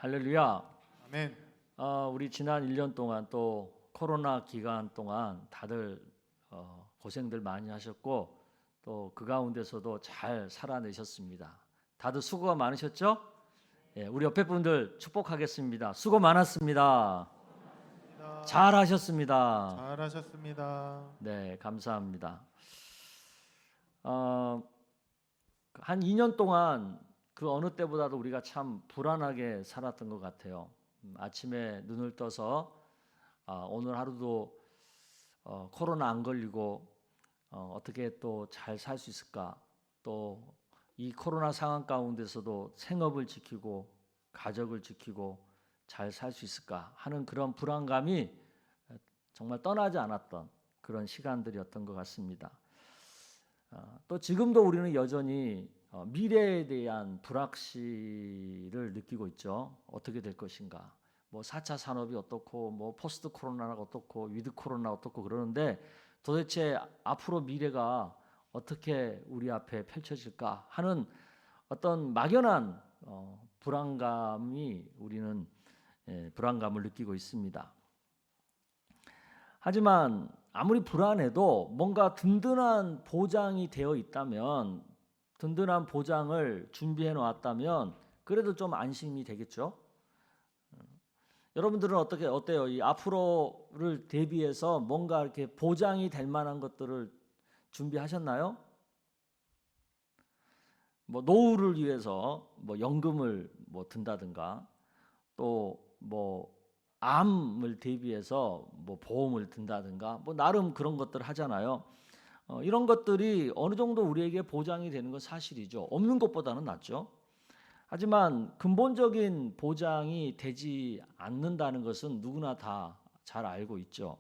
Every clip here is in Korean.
할렐루야. 아멘. 우리 지난 1년 동안 또 코로나 기간 동안 다들 고생들 많이 하셨고 또 그 가운데서도 잘 살아내셨습니다. 다들 수고가 많으셨죠? 예, 우리 옆에 분들 축복하겠습니다. 수고 많았습니다. 잘하셨습니다. 잘하셨습니다. 네, 감사합니다. 한 2년 동안 그 어느 때보다도 우리가 참 불안하게 살았던 것 같아요. 아침에 눈을 떠서 오늘 하루도 코로나 안 걸리고 어떻게 또 잘 살 수 있을까? 또 이 코로나 상황 가운데서도 생업을 지키고 가족을 지키고 잘 살 수 있을까 하는 그런 불안감이 정말 떠나지 않았던 그런 시간들이었던 것 같습니다. 또 지금도 우리는 여전히 미래에 대한 불확실을 느끼고 있죠. 어떻게 될 것인가? 뭐 4차 산업이 어떻고 뭐 포스트 코로나가 어떻고 위드 코로나 어떻고 그러는데 도대체 앞으로 미래가 어떻게 우리 앞에 펼쳐질까 하는 어떤 막연한 불안감이 우리는 불안감을 느끼고 있습니다. 하지만 아무리 불안해도 뭔가 든든한 보장이 되어 있다면, 든든한 보장을 준비해 놓았다면 그래도 좀 안심이 되겠죠. 여러분들은 어때요? 이 앞으로를 대비해서 뭔가 이렇게 보장이 될 만한 것들을 준비하셨나요? 뭐 노후를 위해서 뭐 연금을 뭐 든다든가 또 뭐 암을 대비해서 뭐 보험을 든다든가 뭐 나름 그런 것들을 하잖아요. 이런 것들이 어느 정도 우리에게 보장이 되는 건 사실이죠. 없는 것보다는 낫죠. 하지만 근본적인 보장이 되지 않는다는 것은 누구나 다 잘 알고 있죠.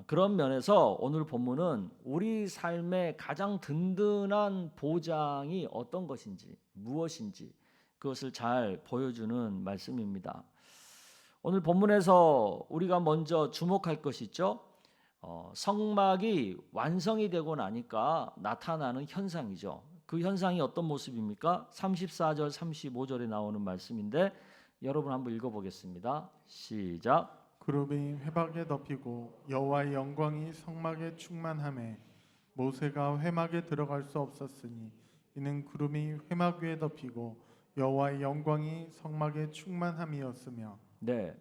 그런 면에서 오늘 본문은 우리 삶의 가장 든든한 보장이 어떤 것인지, 무엇인지 그것을 잘 보여주는 말씀입니다. 오늘 본문에서 우리가 먼저 주목할 것이 있죠. 성막이 완성이 되고 나니까 나타나는 현상이죠. 그 현상이 어떤 모습입니까? 34절, 35절에 나오는 말씀인데 여러분 한번 읽어보겠습니다. 시작. 구름이 회막에 덮이고 여호와의 영광이 성막에 충만하매 모세가 회막에 들어갈 수 없었으니 이는 구름이 회막 위에 덮이고 여호와의 영광이 성막에 충만함이었으며. 네,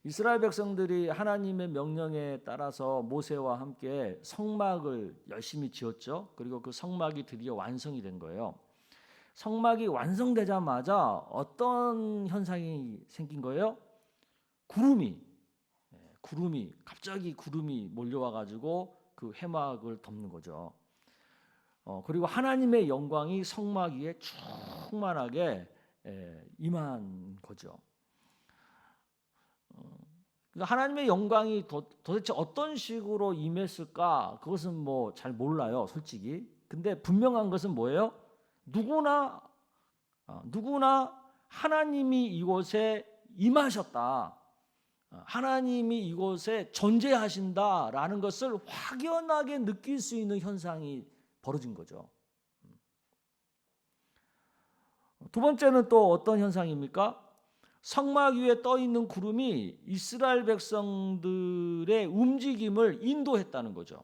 이스라엘 백성들이 하나님의 명령에 따라서 모세와 함께 성막을 열심히 지었죠. 그리고 그 성막이 드디어 완성이 된 거예요. 성막이 완성되자마자 어떤 현상이 생긴 거예요? 갑자기 구름이 몰려와 가지고 그 회막을 덮는 거죠. 그리고 하나님의 영광이 성막 위에 충만하게 임한 거죠. 그러니까 하나님의 영광이 도대체 어떤 식으로 임했을까? 그것은 뭐 잘 몰라요, 솔직히. 근데 분명한 것은 뭐예요? 누구나 하나님이 이곳에 임하셨다. 하나님이 이곳에 존재하신다라는 것을 확연하게 느낄 수 있는 현상이 벌어진 거죠. 두 번째는 또 어떤 현상입니까? 성막 위에 떠 있는 구름이 이스라엘 백성들의 움직임을 인도했다는 거죠.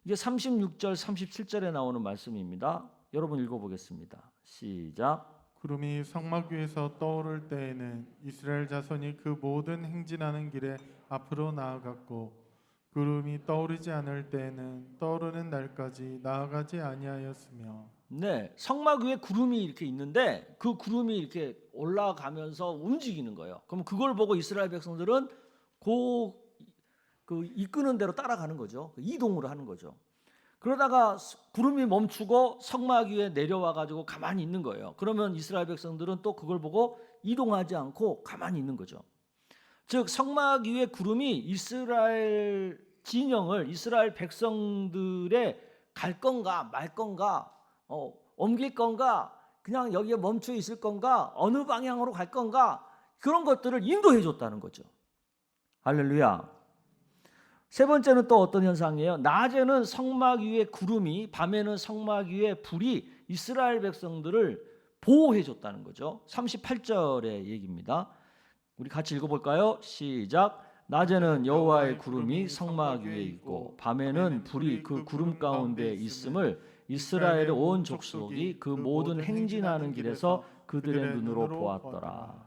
이게 36절, 37절에 나오는 말씀입니다. 여러분 읽어보겠습니다. 시작. 구름이 성막 위에서 떠오를 때에는 이스라엘 자손이 그 모든 행진하는 길에 앞으로 나아갔고 구름이 떠오르지 않을 때에는 떠오르는 날까지 나아가지 아니하였으며. 네, 성막 위에 구름이 이렇게 있는데 그 구름이 이렇게 올라가면서 움직이는 거예요. 그럼 그걸 보고 이스라엘 백성들은 그 이끄는 대로 따라가는 거죠. 이동을 하는 거죠. 그러다가 구름이 멈추고 성막 위에 내려와 가지고 가만히 있는 거예요. 그러면 이스라엘 백성들은 또 그걸 보고 이동하지 않고 가만히 있는 거죠. 즉 성막 위에 구름이 이스라엘 진영을, 이스라엘 백성들의 갈 건가 말 건가, 옮길 건가, 그냥 여기에 멈춰 있을 건가, 어느 방향으로 갈 건가, 그런 것들을 인도해 줬다는 거죠. 할렐루야. 세 번째는 또 어떤 현상이에요? 낮에는 성막 위에 구름이, 밤에는 성막 위에 불이 이스라엘 백성들을 보호해 줬다는 거죠. 38절의 얘기입니다. 우리 같이 읽어볼까요? 시작. 낮에는 여호와의 구름이 성막 위에 있고 밤에는 불이 그 구름 가운데 있음을 이스라엘의 온 족속이 그 모든 행진하는 길에서 그들의 눈으로 보았더라.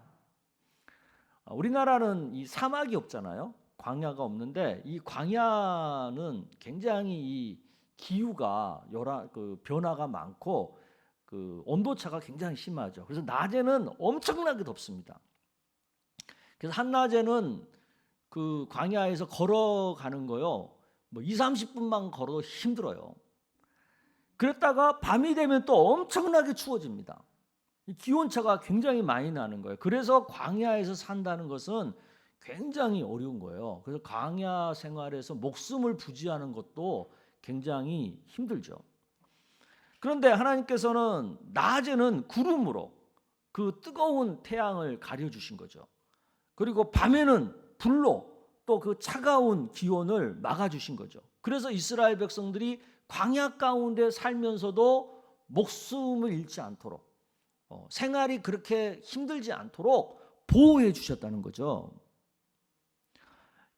우리나라는 이 사막이 없잖아요. 광야가 없는데 이 광야는 굉장히 이 기후가 변화가 많고 그 온도차가 굉장히 심하죠. 그래서 낮에는 엄청나게 덥습니다. 그래서 한낮에는 그 광야에서 걸어가는 거요, 뭐 2-30분만 걸어도 힘들어요. 그랬다가 밤이 되면 또 엄청나게 추워집니다. 이 기온차가 굉장히 많이 나는 거예요. 그래서 광야에서 산다는 것은 굉장히 어려운 거예요. 그래서 광야 생활에서 목숨을 부지하는 것도 굉장히 힘들죠. 그런데 하나님께서는 낮에는 구름으로 그 뜨거운 태양을 가려주신 거죠. 그리고 밤에는 불로 또 그 차가운 기온을 막아주신 거죠. 그래서 이스라엘 백성들이 광야 가운데 살면서도 목숨을 잃지 않도록, 생활이 그렇게 힘들지 않도록 보호해 주셨다는 거죠.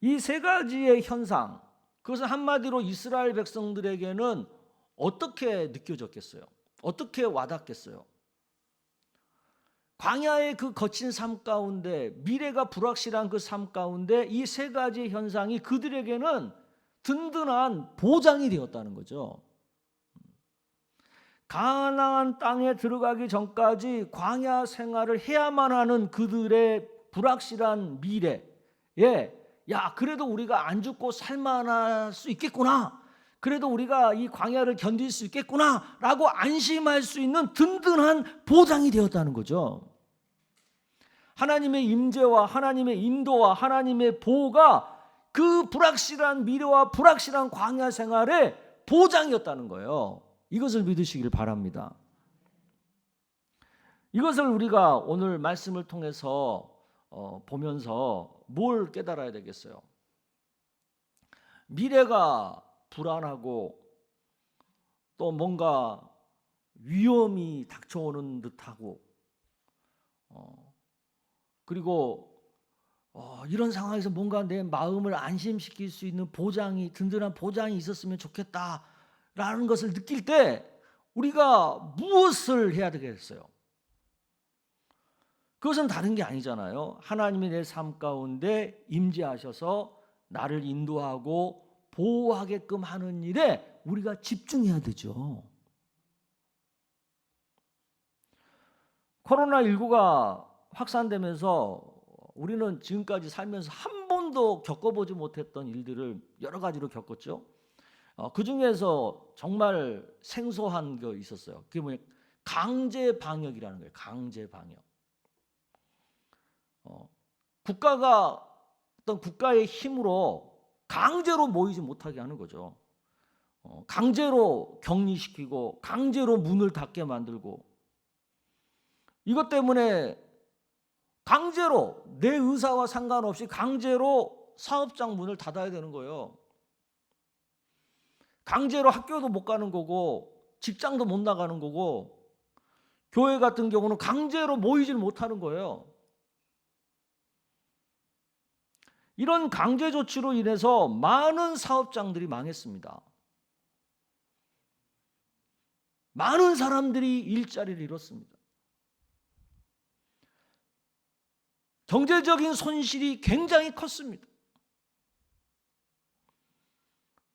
이 세 가지의 현상, 그것은 한마디로 이스라엘 백성들에게는 어떻게 느껴졌겠어요? 어떻게 와닿겠어요? 광야의 그 거친 삶 가운데, 미래가 불확실한 그 삶 가운데 이 세 가지의 현상이 그들에게는 든든한 보장이 되었다는 거죠. 가나안 땅에 들어가기 전까지 광야 생활을 해야만 하는 그들의 불확실한 미래에, 야, 그래도 우리가 안 죽고 살만할 수 있겠구나, 그래도 우리가 이 광야를 견딜 수 있겠구나 라고 안심할 수 있는 든든한 보장이 되었다는 거죠. 하나님의 임재와 하나님의 인도와 하나님의 보호가 그 불확실한 미래와 불확실한 광야 생활의 보장이었다는 거예요. 이것을 믿으시길 바랍니다. 이것을 우리가 오늘 말씀을 통해서 보면서 뭘 깨달아야 되겠어요? 미래가 불안하고 또 뭔가 위험이 닥쳐오는 듯하고, 그리고 이런 상황에서 뭔가 내 마음을 안심시킬 수 있는 보장이, 든든한 보장이 있었으면 좋겠다라는 것을 느낄 때 우리가 무엇을 해야 되겠어요? 그것은 다른 게 아니잖아요. 하나님이 내 삶 가운데 임재하셔서 나를 인도하고 보호하게끔 하는 일에 우리가 집중해야 되죠. 코로나19가 확산되면서 우리는 지금까지 살면서 한 번도 겪어보지 못했던 일들을 여러 가지로 겪었죠. 그 중에서 정말 생소한 게 있었어요. 그게 뭐냐? 강제 방역이라는 거예요. 강제 방역. 국가가 어떤 국가의 힘으로 강제로 모이지 못하게 하는 거죠. 강제로 격리시키고 강제로 문을 닫게 만들고, 이것 때문에 강제로 내 의사와 상관없이 강제로 사업장 문을 닫아야 되는 거예요. 강제로 학교도 못 가는 거고 직장도 못 나가는 거고, 교회 같은 경우는 강제로 모이질 못하는 거예요. 이런 강제 조치로 인해서 많은 사업장들이 망했습니다. 많은 사람들이 일자리를 잃었습니다. 경제적인 손실이 굉장히 컸습니다.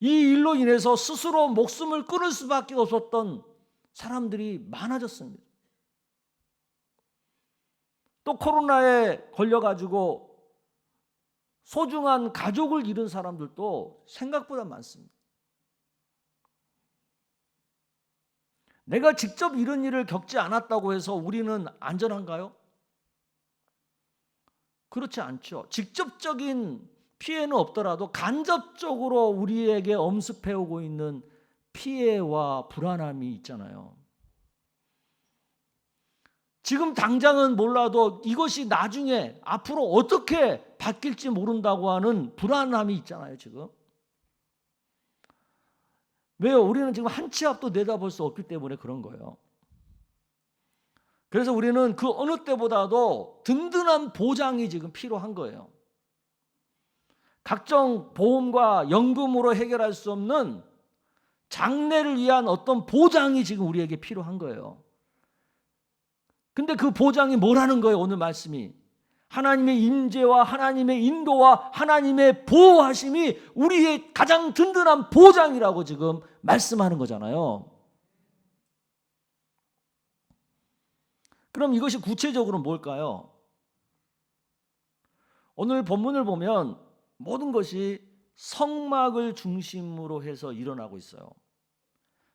이 일로 인해서 스스로 목숨을 끊을 수밖에 없었던 사람들이 많아졌습니다. 또 코로나에 걸려가지고 소중한 가족을 잃은 사람들도 생각보다 많습니다. 내가 직접 이런 일을 겪지 않았다고 해서 우리는 안전한가요? 그렇지 않죠. 직접적인 피해는 없더라도 간접적으로 우리에게 엄습해오고 있는 피해와 불안함이 있잖아요. 지금 당장은 몰라도 이것이 나중에 앞으로 어떻게 바뀔지 모른다고 하는 불안함이 있잖아요, 지금. 왜요? 우리는 지금 한 치 앞도 내다볼 수 없기 때문에 그런 거예요. 그래서 우리는 그 어느 때보다도 든든한 보장이 지금 필요한 거예요. 각종 보험과 연금으로 해결할 수 없는 장래를 위한 어떤 보장이 지금 우리에게 필요한 거예요. 근데 그 보장이 뭐라는 거예요? 오늘 말씀이 하나님의 임재와 하나님의 인도와 하나님의 보호하심이 우리의 가장 든든한 보장이라고 지금 말씀하는 거잖아요. 그럼 이것이 구체적으로 뭘까요? 오늘 본문을 보면 모든 것이 성막을 중심으로 해서 일어나고 있어요.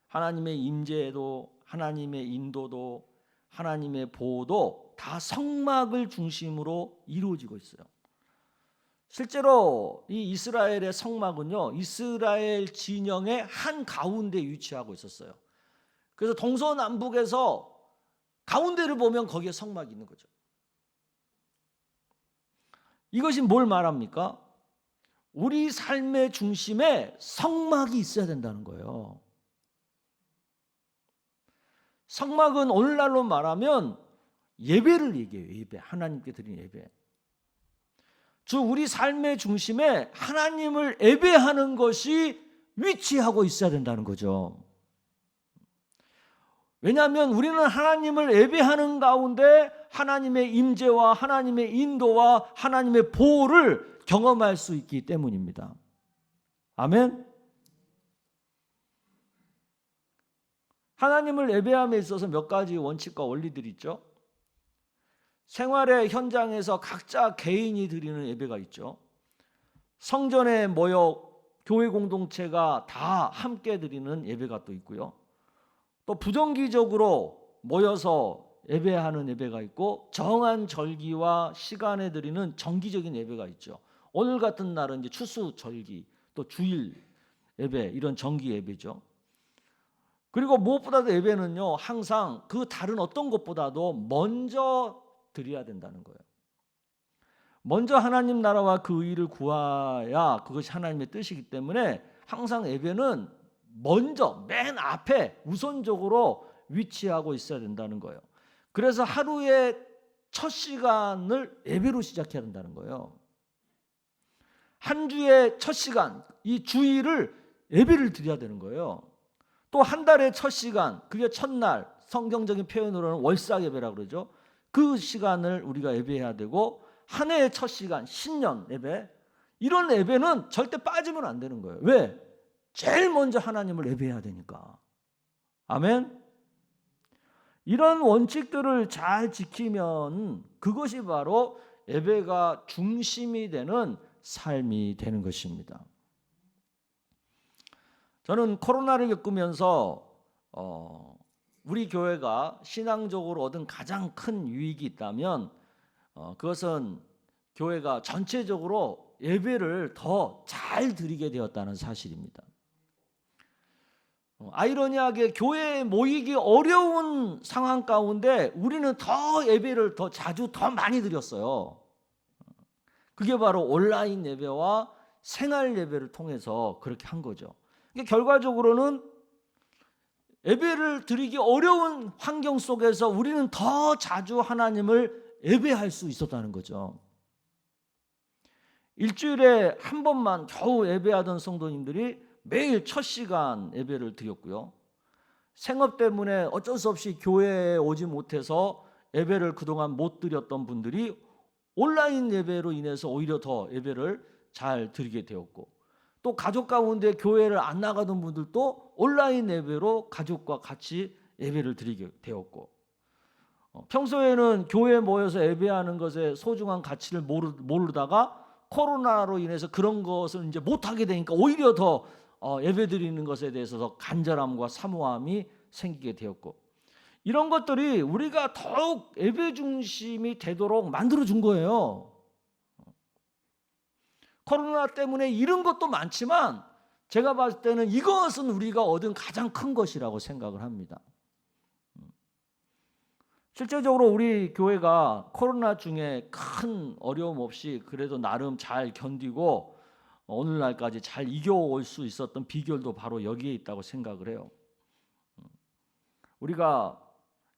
하나님의 임재도 하나님의 인도도 하나님의 보호도 다 성막을 중심으로 이루어지고 있어요. 실제로 이 이스라엘의 성막은요, 이스라엘 진영의 한 가운데 위치하고 있었어요. 그래서 동서남북에서 가운데를 보면 거기에 성막이 있는 거죠. 이것이 뭘 말합니까? 우리 삶의 중심에 성막이 있어야 된다는 거예요. 성막은 오늘날로 말하면 예배를 얘기해요. 예배, 하나님께 드리는 예배. 우리 삶의 중심에 하나님을 예배하는 것이 위치하고 있어야 된다는 거죠. 왜냐하면 우리는 하나님을 예배하는 가운데 하나님의 임재와 하나님의 인도와 하나님의 보호를 경험할 수 있기 때문입니다. 아멘. 하나님을 예배함에 있어서 몇 가지 원칙과 원리들이 있죠. 생활의 현장에서 각자 개인이 드리는 예배가 있죠. 성전에 모여 교회 공동체가 다 함께 드리는 예배가 또 있고요. 또 부정기적으로 모여서 예배하는 예배가 있고 정한 절기와 시간에 드리는 정기적인 예배가 있죠. 오늘 같은 날은 이제 추수절기, 또 주일 예배, 이런 정기 예배죠. 그리고 무엇보다도 예배는요, 항상 그 다른 어떤 것보다도 먼저 드려야 된다는 거예요. 먼저 하나님 나라와 그 의를 구하야 그것이 하나님의 뜻이기 때문에 항상 예배는 먼저 맨 앞에 우선적으로 위치하고 있어야 된다는 거예요. 그래서 하루의 첫 시간을 예배로 시작해야 된다는 거예요. 한 주의 첫 시간, 이 주일을 예배를 드려야 되는 거예요. 또 한 달의 첫 시간, 그게 첫날, 성경적인 표현으로는 월삭 예배라고 그러죠. 그 시간을 우리가 예배해야 되고, 한 해의 첫 시간, 신년 예배, 이런 예배는 절대 빠지면 안 되는 거예요. 왜? 제일 먼저 하나님을 예배해야 되니까. 아멘. 이런 원칙들을 잘 지키면 그것이 바로 예배가 중심이 되는 삶이 되는 것입니다. 저는 코로나를 겪으면서 우리 교회가 신앙적으로 얻은 가장 큰 유익이 있다면 그것은 교회가 전체적으로 예배를 더 잘 드리게 되었다는 사실입니다. 아이러니하게 교회에 모이기 어려운 상황 가운데 우리는 더 예배를 더 자주 더 많이 드렸어요. 그게 바로 온라인 예배와 생활 예배를 통해서 그렇게 한 거죠. 결과적으로는 예배를 드리기 어려운 환경 속에서 우리는 더 자주 하나님을 예배할 수 있었다는 거죠. 일주일에 한 번만 겨우 예배하던 성도님들이 매일 첫 시간 예배를 드렸고요. 생업 때문에 어쩔 수 없이 교회에 오지 못해서 예배를 그동안 못 드렸던 분들이 온라인 예배로 인해서 오히려 더 예배를 잘 드리게 되었고, 또 가족 가운데 교회를 안 나가던 분들도 온라인 예배로 가족과 같이 예배를 드리게 되었고, 평소에는 교회에 모여서 예배하는 것의 소중한 가치를 모르다가 코로나로 인해서 그런 것을 이제 못하게 되니까 오히려 더 예배 드리는 것에 대해서 더 간절함과 사모함이 생기게 되었고, 이런 것들이 우리가 더욱 예배 중심이 되도록 만들어준 거예요. 코로나 때문에 잃은 것도 많지만 제가 봤을 때는 이것은 우리가 얻은 가장 큰 것이라고 생각을 합니다. 실제적으로 우리 교회가 코로나 중에 큰 어려움 없이 그래도 나름 잘 견디고 오늘날까지 잘 이겨올 수 있었던 비결도 바로 여기에 있다고 생각을 해요. 우리가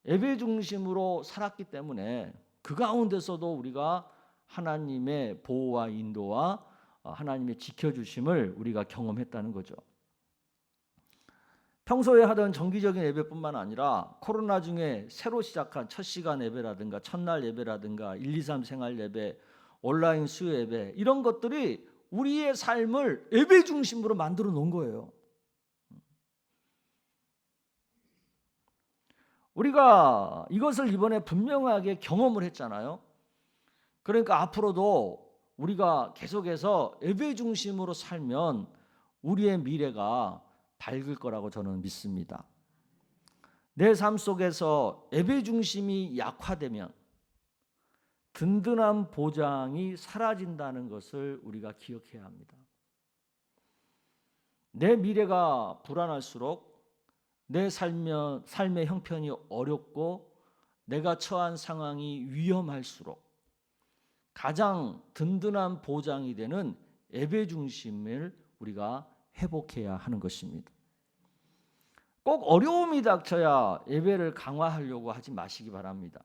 예배 중심으로 살았기 때문에 그 가운데서도 우리가 하나님의 보호와 인도와 하나님의 지켜주심을 우리가 경험했다는 거죠. 평소에 하던 정기적인 예배뿐만 아니라 코로나 중에 새로 시작한 첫 시간 예배라든가 첫날 예배라든가 1, 2, 3 생활 예배, 온라인 수요 예배 이런 것들이 우리의 삶을 예배 중심으로 만들어 놓은 거예요. 우리가 이것을 이번에 분명하게 경험을 했잖아요. 그러니까 앞으로도 우리가 계속해서 예배 중심으로 살면 우리의 미래가 밝을 거라고 저는 믿습니다. 내 삶 속에서 예배 중심이 약화되면 든든한 보장이 사라진다는 것을 우리가 기억해야 합니다. 내 미래가 불안할수록 내 삶의 형편이 어렵고 내가 처한 상황이 위험할수록 가장 든든한 보장이 되는 예배 중심을 우리가 회복해야 하는 것입니다. 꼭 어려움이 닥쳐야 예배를 강화하려고 하지 마시기 바랍니다.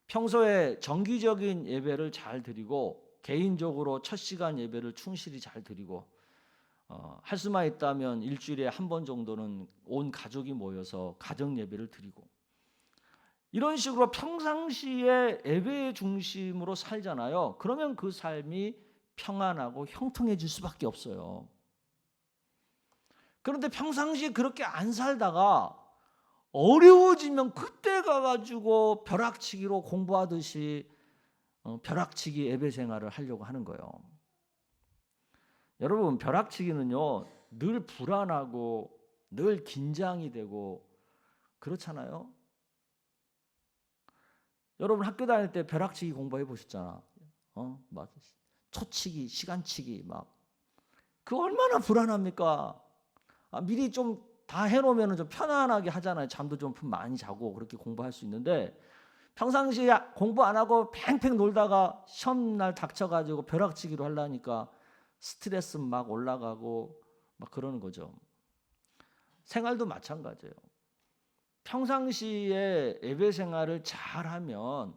평소에 정기적인 예배를 잘 드리고 개인적으로 첫 시간 예배를 충실히 잘 드리고 할 수만 있다면 일주일에 한 번 정도는 온 가족이 모여서 가정 예배를 드리고 이런 식으로 평상시에 예배 중심으로 살잖아요. 그러면 그 삶이 평안하고 형통해질 수밖에 없어요. 그런데 평상시에 그렇게 안 살다가 어려워지면 그때 가가지고 벼락치기로 공부하듯이 벼락치기 예배 생활을 하려고 하는 거예요. 여러분, 벼락치기는요 늘 불안하고 늘 긴장이 되고 그렇잖아요. 여러분 학교 다닐 때 벼락치기 공부해 보셨잖아. 막 초치기, 시간치기 막 그거 얼마나 불안합니까? 미리 좀 다 해놓으면 좀 편안하게 하잖아요. 잠도 좀 많이 자고 그렇게 공부할 수 있는데 평상시에 공부 안 하고 팽팽 놀다가 시험날 닥쳐가지고 벼락치기로 하려니까 스트레스 막 올라가고 막 그러는 거죠. 생활도 마찬가지예요. 평상시에 예배 생활을 잘하면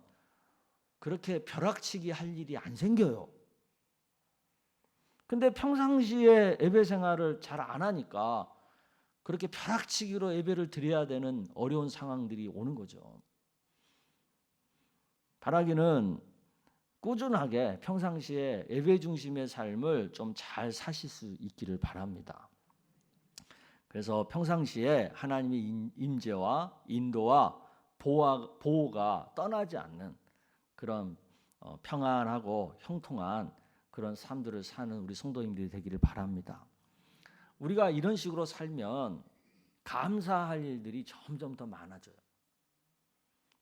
그렇게 벼락치기 할 일이 안 생겨요. 근데 평상시에 예배 생활을 잘 안 하니까 그렇게 벼락치기로 예배를 드려야 되는 어려운 상황들이 오는 거죠. 바라기는 꾸준하게 평상시에 예배 중심의 삶을 좀 잘 사실 수 있기를 바랍니다. 그래서 평상시에 하나님의 임재와 인도와 보호가 떠나지 않는 그런 평안하고 형통한 그런 삶들을 사는 우리 성도님들이 되기를 바랍니다. 우리가 이런 식으로 살면 감사할 일들이 점점 더 많아져요.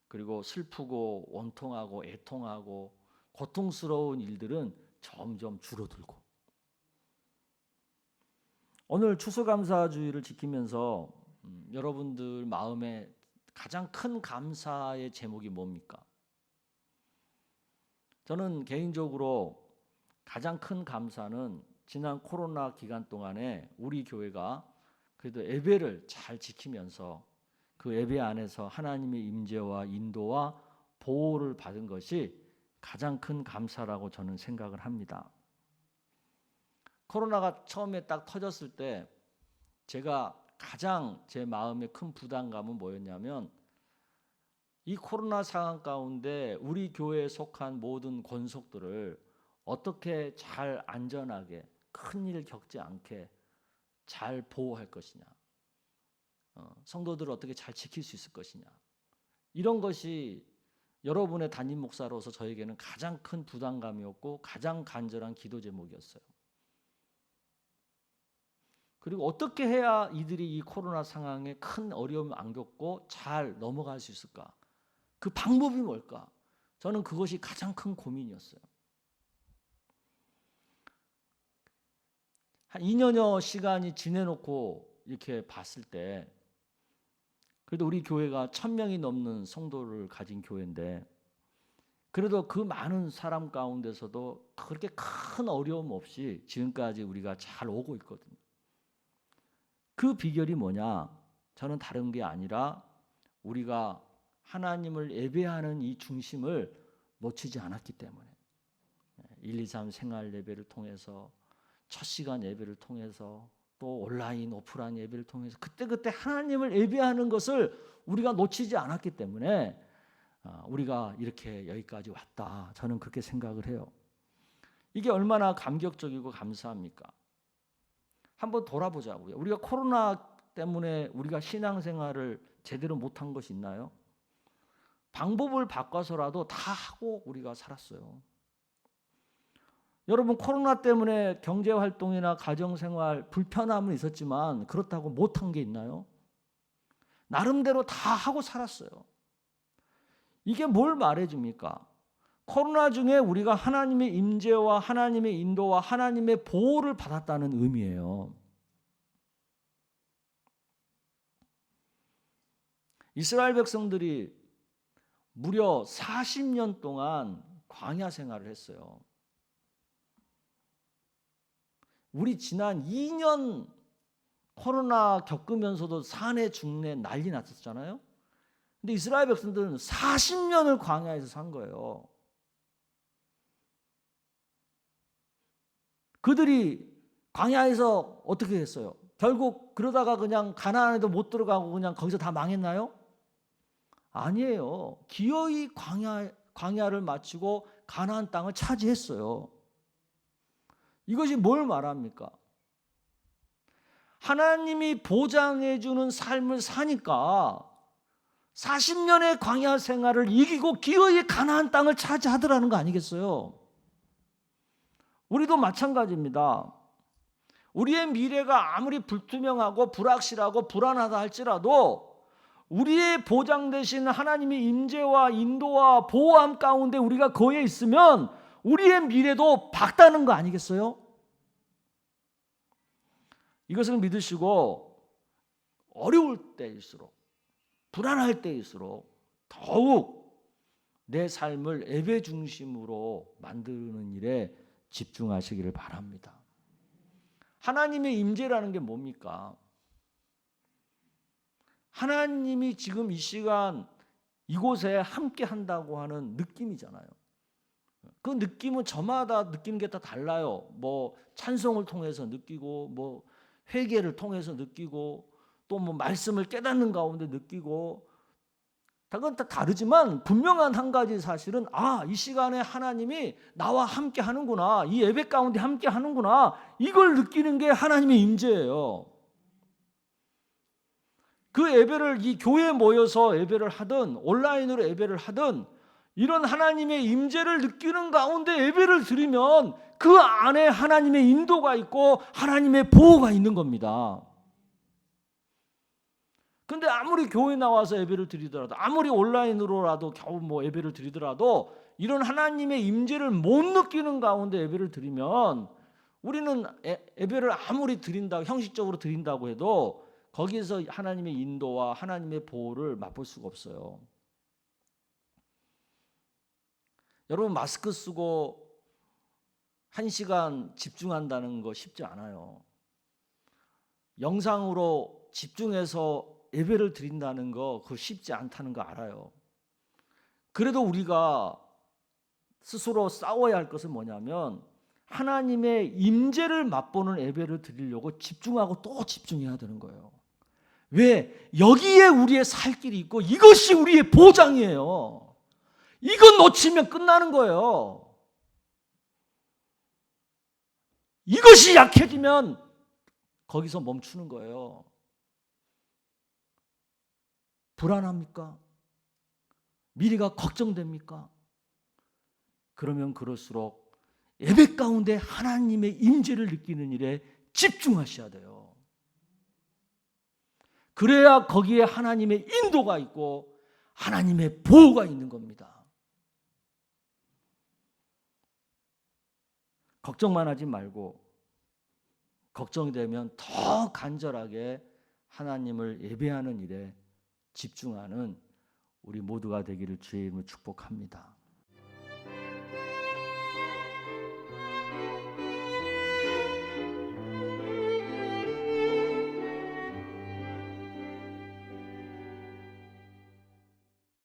그리고 슬프고 원통하고 애통하고 고통스러운 일들은 점점 줄어들고 오늘 추수감사주의를 지키면서 여러분들 마음에 가장 큰 감사의 제목이 뭡니까? 저는 개인적으로 가장 큰 감사는 지난 코로나 기간 동안에 우리 교회가 그래도 예배를 잘 지키면서 그 예배 안에서 하나님의 임재와 인도와 보호를 받은 것이 가장 큰 감사라고 저는 생각을 합니다. 코로나가 처음에 딱 터졌을 때 제가 가장 제 마음에 큰 부담감은 뭐였냐면 이 코로나 상황 가운데 우리 교회에 속한 모든 권속들을 어떻게 잘 안전하게 큰일 겪지 않게 잘 보호할 것이냐, 성도들을 어떻게 잘 지킬 수 있을 것이냐, 이런 것이 여러분의 담임 목사로서 저에게는 가장 큰 부담감이었고 가장 간절한 기도 제목이었어요. 그리고 어떻게 해야 이들이 이 코로나 상황에 큰 어려움을 안 겪고 잘 넘어갈 수 있을까? 그 방법이 뭘까? 저는 그것이 가장 큰 고민이었어요. 한 2년여 시간이 지내놓고 이렇게 봤을 때 그래도 우리 교회가 1000명이 넘는 성도를 가진 교회인데 그래도 그 많은 사람 가운데서도 그렇게 큰 어려움 없이 지금까지 우리가 잘 오고 있거든요. 그 비결이 뭐냐? 저는 다른 게 아니라 우리가 하나님을 예배하는 이 중심을 놓치지 않았기 때문에 1, 2, 3 생활 예배를 통해서 첫 시간 예배를 통해서 또 온라인 오프라인 예배를 통해서 그때그때 하나님을 예배하는 것을 우리가 놓치지 않았기 때문에 우리가 이렇게 여기까지 왔다. 저는 그렇게 생각을 해요. 이게 얼마나 감격적이고 감사합니까? 한번 돌아보자고요. 우리가 코로나 때문에 우리가 신앙생활을 제대로 못한 것이 있나요? 방법을 바꿔서라도 다 하고 우리가 살았어요. 여러분, 코로나 때문에 경제활동이나 가정생활 불편함은 있었지만 그렇다고 못한 게 있나요? 나름대로 다 하고 살았어요. 이게 뭘 말해줍니까? 코로나 중에 우리가 하나님의 임재와 하나님의 인도와 하나님의 보호를 받았다는 의미예요. 이스라엘 백성들이 무려 40년 동안 광야 생활을 했어요. 우리 지난 2년 코로나 겪으면서도 산에 중내 난리 났었잖아요. 근데 이스라엘 백성들은 40년을 광야에서 산 거예요. 그들이 광야에서 어떻게 했어요? 결국 그러다가 그냥 가나안에도 못 들어가고 그냥 거기서 다 망했나요? 아니에요. 기어이 광야를 마치고 가나안 땅을 차지했어요. 이것이 뭘 말합니까? 하나님이 보장해 주는 삶을 사니까 40년의 광야 생활을 이기고 기어이 가나안 땅을 차지하더라는 거 아니겠어요? 우리도 마찬가지입니다. 우리의 미래가 아무리 불투명하고 불확실하고 불안하다 할지라도 우리의 보장되신 하나님의 임재와 인도와 보호함 가운데 우리가 거해 있으면 우리의 미래도 밝다는 거 아니겠어요? 이것을 믿으시고 어려울 때일수록 불안할 때일수록 더욱 내 삶을 예배 중심으로 만드는 일에 집중하시기를 바랍니다. 하나님의 임재라는 게 뭡니까? 하나님이 지금 이 시간 이곳에 함께 한다고 하는 느낌이잖아요. 그 느낌은 저마다 느끼는 게 다 달라요. 뭐 찬송을 통해서 느끼고 뭐 회개를 통해서 느끼고 또 뭐 말씀을 깨닫는 가운데 느끼고 그건 다 다르지만 분명한 한 가지 사실은 이 시간에 하나님이 나와 함께 하는구나. 이 예배 가운데 함께 하는구나. 이걸 느끼는 게 하나님의 임재예요. 그 예배를 이 교회에 모여서 예배를 하든 온라인으로 예배를 하든 이런 하나님의 임재를 느끼는 가운데 예배를 드리면 그 안에 하나님의 인도가 있고 하나님의 보호가 있는 겁니다. 근데 아무리 교회 나와서 예배를 드리더라도 아무리 온라인으로라도 겨우 뭐 예배를 드리더라도 이런 하나님의 임재를 못 느끼는 가운데 예배를 드리면 우리는 예배를 아무리 드린다고 형식적으로 드린다고 해도 거기에서 하나님의 인도와 하나님의 보호를 맛볼 수가 없어요. 여러분, 마스크 쓰고 1시간 집중한다는 거 쉽지 않아요. 영상으로 집중해서 예배를 드린다는 거 그거 쉽지 않다는 거 알아요. 그래도 우리가 스스로 싸워야 할 것은 뭐냐면 하나님의 임재를 맛보는 예배를 드리려고 집중하고 또 집중해야 되는 거예요. 왜? 여기에 우리의 살 길이 있고 이것이 우리의 보장이에요. 이건 놓치면 끝나는 거예요. 이것이 약해지면 거기서 멈추는 거예요. 불안합니까? 미래가 걱정됩니까? 그러면 그럴수록 예배 가운데 하나님의 임재를 느끼는 일에 집중하셔야 돼요. 그래야 거기에 하나님의 인도가 있고 하나님의 보호가 있는 겁니다. 걱정만 하지 말고 걱정이 되면 더 간절하게 하나님을 예배하는 일에 집중하는 우리 모두가 되기를 주의 이름으로 축복합니다.